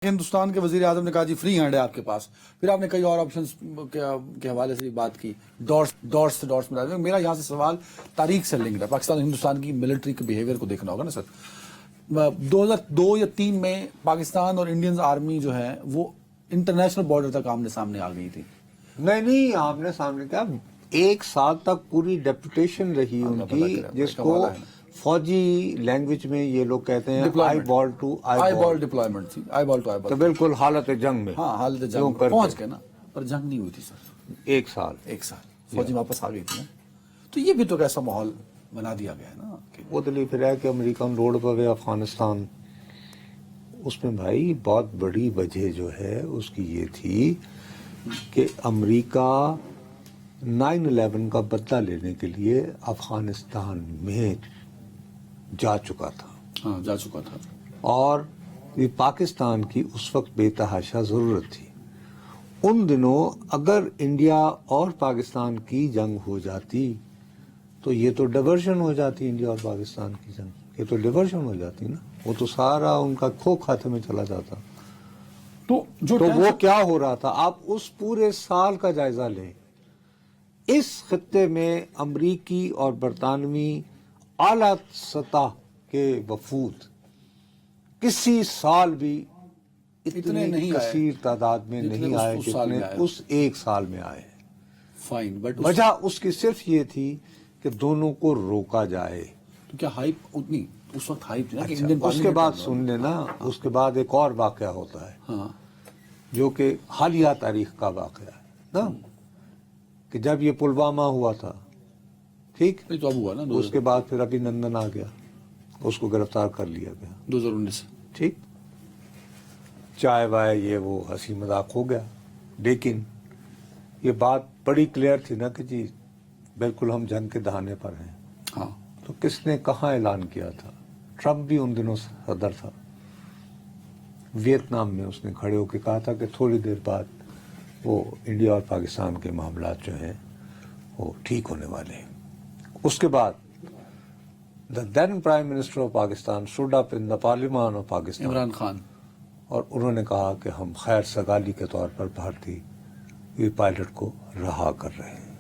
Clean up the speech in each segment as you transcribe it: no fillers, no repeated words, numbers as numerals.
ہندوستان کے وزیر اعظم نے کہا جی فری ہینڈ ہے آپ کے پاس. پھر آپ نے کئی اور آپشنز کے حوالے سے بات کی, ڈورس میں. میرا یہاں سے سوال تاریخ سے لنکڈ ہے. پاکستان اور ہندوستان کی ملٹری کے بیہیویئر کو دیکھنا ہوگا نا سر. 2002 یا 2003 میں پاکستان اور انڈین آرمی جو ہے وہ انٹرنیشنل بارڈر تک آمنے سامنے آ گئی تھی. نہیں آمنے سامنے کیا, 1 سال تک پوری ڈیپوٹیشن رہی ان کی, جس کو فوجی لینگویج میں یہ لوگ کہتے ہیں آئی بال ٹو آئی بال ڈپلائمنٹ تھی. آئی بال ٹو آئی بال تو بالکل حالت جنگ میں. ہاں حالت جنگ پہنچ گئے نا, پر جنگ نہیں ہوئی تھی سر. 1 سال فوجی واپس آ گئی تھی نا. تو یہ بھی تو ایسا ماحول بنا دیا گیا ہے نا. وہ دلی پھر ہے کہ امریکن روڈ پر گیا افغانستان. اس میں بھائی بہت بڑی وجہ جو ہے اس کی یہ تھی کہ امریکہ 9/11 کا بدلہ لینے کے لیے افغانستان میں جا چکا تھا. اور یہ پاکستان کی اس وقت بے تحاشا ضرورت تھی. ان دنوں اگر انڈیا اور پاکستان کی جنگ ہو جاتی تو یہ تو ڈیورژن ہو جاتی. انڈیا اور پاکستان کی جنگ یہ تو ڈیورژن ہو جاتی نا. وہ تو سارا ان کا کھو کھاتے میں چلا جاتا. تو وہ کیا ہو رہا تھا, آپ اس پورے سال کا جائزہ لیں. اس خطے میں امریکی اور برطانوی اعلیٰ سطح کے وفود کسی سال بھی اتنی کثیر تعداد میں نہیں آئے جتنے اس 1 سال میں آئے. وجہ اس کی صرف یہ تھی کہ دونوں کو روکا جائے. تو کیا ہائپ اتنی اس وقت ہائپ تھی نا. اس کے بعد سن لینا, اس کے بعد ایک اور واقعہ ہوتا ہے جو کہ حالیہ تاریخ کا واقعہ ہے نا, کہ جب یہ پلوامہ ہوا تھا, ٹھیک, تو اب ہوا نا. اس کے بعد پھر ابھی نندن آ گیا, اس کو گرفتار کر لیا گیا 2019. ٹھیک, چائے وائے یہ وہ ہنسی مذاق ہو گیا. لیکن یہ بات بڑی کلیئر تھی نا کہ جی بالکل ہم جنگ کے دہانے پر ہیں. ہاں, تو کس نے کہاں اعلان کیا تھا؟ ٹرمپ بھی ان دنوں صدر تھا. ویتنام میں اس نے کھڑے ہو کے کہا تھا کہ تھوڑی دیر بعد وہ انڈیا اور پاکستان کے معاملات جو ہیں وہ ٹھیک ہونے والے ہیں. اس کے بعد the then Prime Minister of Pakistan stood up in the Parliament of Pakistan, Imran Khan, اور انہوں نے کہا کہ ہم خیر سگالی کے طور پر بھارتی پائلٹ کو رہا کر رہے ہیں.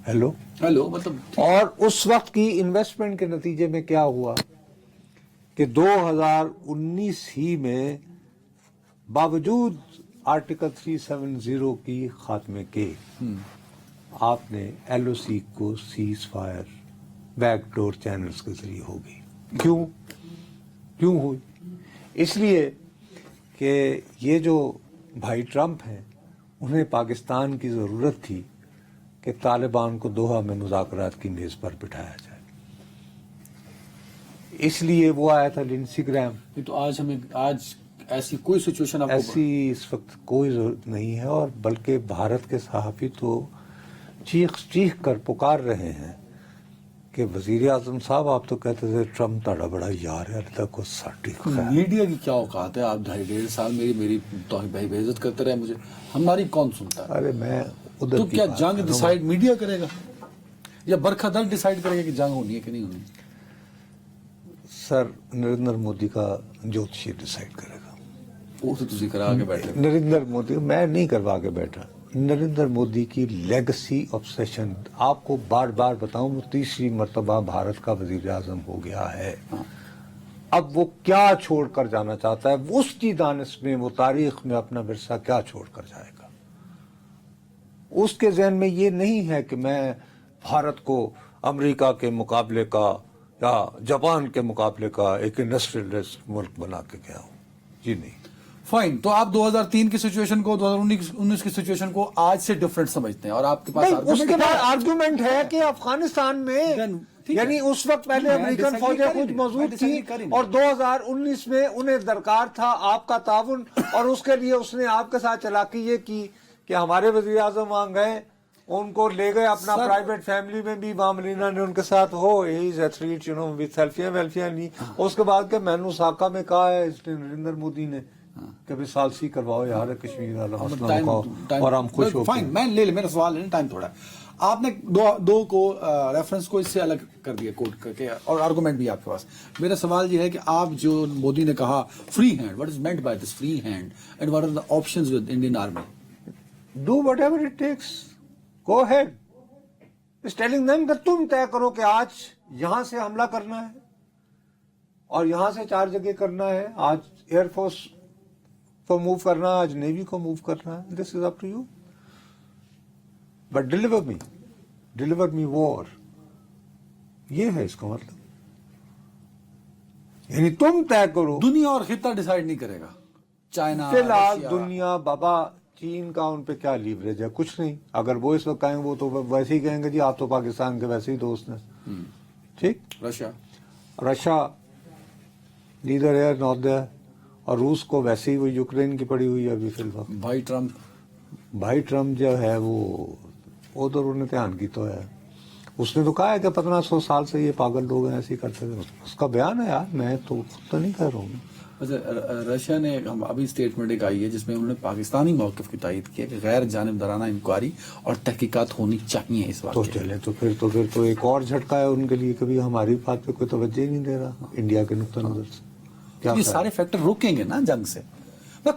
ہیلو مطلب. اور اس وقت کی انویسٹمنٹ کے نتیجے میں کیا ہوا کہ 2019 ہی میں باوجود آرٹیکل 370 کی خاتمے کے آپ نے ایل او سی کو cease fire back door channels کے ذریعے ہو گئی. کیوں ہوئی؟ اس لیے کہ یہ جو بھائی ٹرمپ ہیں انہیں پاکستان کی ضرورت تھی کہ طالبان کو دوحہ میں مذاکرات کی میز پر بٹھایا جائے. اس لیے وہ آیا تھا لنسی گرام. تو آج ایسی کوئی سچویشن ایسی اس وقت کوئی ضرورت نہیں ہے. اور بلکہ بھارت کے صحافی تو چیخ کر پکار رہے ہیں کہ وزیر اعظم صاحب آپ تو کہتے تھے ٹرمپ تاڑا بڑا یار ہے, اب تک وہ ساٹھی. میڈیا کی کیا اوقات ہے؟ آپ 2.5 سال میری توہین بے عزت کرتے رہے مجھے, ہماری کون سنتا ہے؟ ارے میں ادھر تو کیا جنگ ڈیسائیڈ میڈیا کرے گا یا برکھا دل ڈیسائیڈ کرے گا کہ جنگ ہونی ہے کہ نہیں ہونی؟ سر نریندر مودی کا جوتشی ڈیسائیڈ کرے گا. وہ تو تسی کرا کے بیٹھے. نریندر مودی, میں نہیں کروا کے بیٹھا. نریندر مودی کی لیگسی آبسیشن آپ کو بار بار بتاؤں, وہ 3ری مرتبہ بھارت کا وزیر اعظم ہو گیا ہے. اب وہ کیا چھوڑ کر جانا چاہتا ہے, اس کی دانش میں وہ تاریخ میں اپنا ورثہ کیا چھوڑ کر جائے گا. اس کے ذہن میں یہ نہیں ہے کہ میں بھارت کو امریکہ کے مقابلے کا یا جاپان کے مقابلے کا ایک انڈسٹریلسٹ ملک بنا کے گیا ہوں. جی نہیں. فائن, تو آپ 2003 کی سچویشن کو 2019 کی سچویشن کو آج سے ڈفرنٹ سمجھتے ہیں, اور آپ کے پاس اس کے بعد آرگومنٹ ہے کہ افغانستان میں یعنی اس وقت پہلے امریکن فوجیں خود موجود تھی اور 2019 میں انہیں درکار تھا آپ کا تعاون, اور اس کے لیے اس نے آپ کے ساتھ چلاکی یہ کی کہ ہمارے وزیر اعظم وہاں گئے, ان کو لے گئے اپنا پرائیویٹ فیملی میں بھی, ماملینا نے ان کے ساتھ ہو ایز ایتھلیٹ وتھ سیلفیاں نہیں. اس کے بعد کہ میں نے ساکا میں کہا ہے اس نے نریندر مودی نے کہ بھی سالسی کرواؤ یار کشمیر والا مسئلہ اور ہم خوش ہو. فائن, میں لے میرا سوال ہے, ٹائم تھوڑا ہے. آپ نے دو کو ریفرنس کو اس سے الگ کر دیا کوٹ کر کے اور آرگومنٹ بھی آپ کے پاس. میرا سوال یہ ہے کہ آپ جو مودی نے کہا free hand, what is meant by this free hand and what are the options with Indian army? Do whatever it takes, go ahead. Is telling them کہ تم طے کرو کہ آج یہاں سے حملہ کرنا ہے اور یہاں سے 4 جگہ کرنا ہے, آج ایئر فورس کو موو کرنا ہے, آج نیوی کو موو کرنا ہے. This is up to you, but deliver me war. یہ ہے اس کا مطلب, یعنی تم طے کرو. دنیا اور خطہ ڈیسائیڈ نہیں کرے گا, چائنا فی الحال رشیا. دنیا بابا چین کا ان پہ کیا لیوریج ہے, کچھ نہیں. اگر وہ اس وقت کہیں وہ تو ویسے ہی کہیں گے جی آپ تو پاکستان کے ویسے ہی دوست ہیں. ٹھیک. Russia neither here not there, اور روس کو ویسے ہی وہ یوکرین کی پڑی ہوئی ہے ابھی فی الوقت. بھائی ٹرمپ جو ہے وہ ادھر انہوں نے دھیان کی تو ہے. اس نے تو کہا ہے کہ 1500 سال سے یہ پاگل لوگ ہیں ایسے ہی کرتے تھے. اس کا بیان ہے یار, میں تو خود تو نہیں کہہ رہا ہوں. رشیا نے ابھی اسٹیٹمنٹ ایک آئی ہے جس میں انہوں نے پاکستانی موقف کی تائید کی ہے کہ غیر جانبدارانہ انکوائری اور تحقیقات ہونی چاہیے اس تو وقت. چلے تو پھر تو ایک اور جھٹکا ہے ان کے لیے, کبھی ہماری بات پہ کوئی توجہ ہی نہیں دے رہا انڈیا کے نقطہ نظر سے. یہ سارے فیکٹر روکیں گے نا جنگ سے.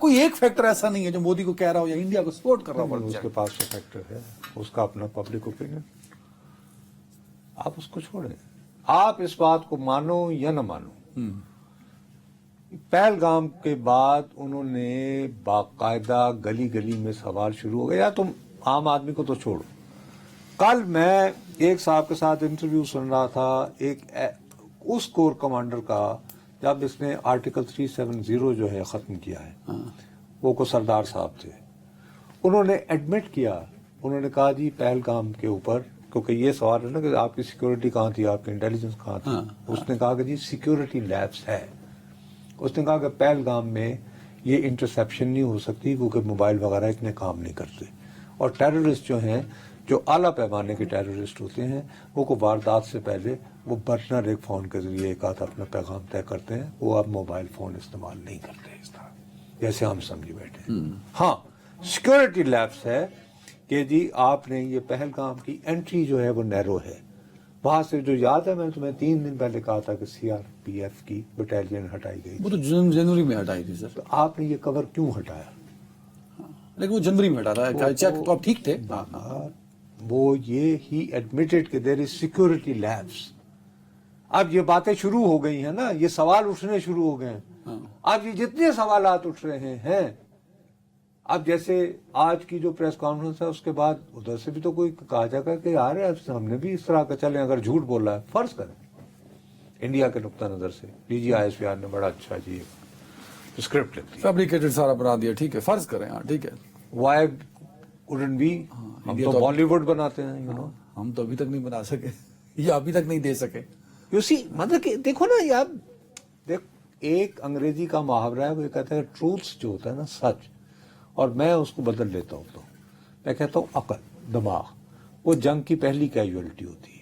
کوئی ایک فیکٹر ایسا نہیں ہے جو مودی کو کہہ رہا ہو یا انڈیا کو سپورٹ کر رہا ہو. اس کے پاس تو فیکٹر ہے, اس کا اپنا پبلک اوپینین. آپ اس کو چھوڑیں, آپ اس بات کو مانو یا نہ مانو. پہلگام کے بعد انہوں نے باقاعدہ گلی گلی میں سوال شروع ہو گیا. یا تم عام آدمی کو تو چھوڑو. کل میں ایک صاحب کے ساتھ انٹرویو سن رہا تھا, ایک اس کور کمانڈر کا, جب اس نے آرٹیکل 370 جو ہے ختم کیا ہے, وہ کو سردار صاحب تھے. انہوں نے ایڈمٹ کیا, انہوں نے کہا جی پہلگام کے اوپر, کیونکہ یہ سوال ہے نا کہ آپ کی سیکیورٹی کہاں تھی, آپ کی انٹیلیجنس کہاں تھی. اس نے کہا کہ جی سیکیورٹی لیبس ہے. اس نے کہا کہ پہلگام میں یہ انٹرسیپشن نہیں ہو سکتی کیونکہ موبائل وغیرہ اتنے کام نہیں کرتے, اور ٹیررسٹ جو ہیں, جو اعلیٰ پیمانے کے ٹیررسٹ ہوتے ہیں, وہ کو واردات سے پہلے وہ برنر ایک فون کے ذریعے ایک آدھ اپنا پیغام طے کرتے ہیں. وہ اب موبائل فون استعمال نہیں کرتے اس طرح جیسے ہم سمجھے بیٹھے. ہاں سیکورٹی لیبس ہے کہ جی آپ نے یہ پہلگام کی انٹری جو ہے وہ نیرو ہے. وہاں سے جو یاد ہے, میں تمہیں 3 دن پہلے کہا تھا کہ CRPF کی بٹالین ہٹائی گئی. وہ تو جنوری میں ہٹائی تھی سر. تو آپ نے یہ کور کیوں ہٹایا؟ لیکن وہ جنوری میں ہٹا رہا ہے. چیک تو آپ ٹھیک تھے. وہ یہ ہی ایڈمیٹڈ کہ دیر از سیکورٹی لیبس. اب یہ باتیں شروع ہو گئی ہیں نا, یہ سوال اٹھنے شروع ہو گئے ہیں. اب یہ جتنے سوالات اٹھ رہے ہیں, اب جیسے آج کی جو پریس کانفرنس ہے اس کے بعد ادھر سے بھی تو کوئی کہا جائے گا کہ یار ہم نے بھی اس طرح کا, چلیں اگر جھوٹ بول رہا ہے, فرض کریں انڈیا کے نقطہ نظر سے, DGISPR نے بڑا اچھا جی اسکرپٹ لکھ دی, فیبریکیٹڈ سارا بنا دیا, ٹھیک ہے فرض کریں, ہاں ٹھیک ہے. وائی وڈنٹ بی, ہم تو بالی ووڈ بناتے ہیں, ہم تو ابھی تک نہیں بنا سکے یا ابھی تک نہیں دے سکے. یو سی, مطلب کہ دیکھو نا یار, دیکھ ایک انگریزی کا محاورہ ہے, وہ یہ کہتا ہے ٹروتس جو ہوتا ہے نا, سچ, اور میں اس کو بدل لیتا ہوں. تو میں کہتا ہوں عقل, دماغ, وہ جنگ کی پہلی کیجویلٹی ہوتی ہے.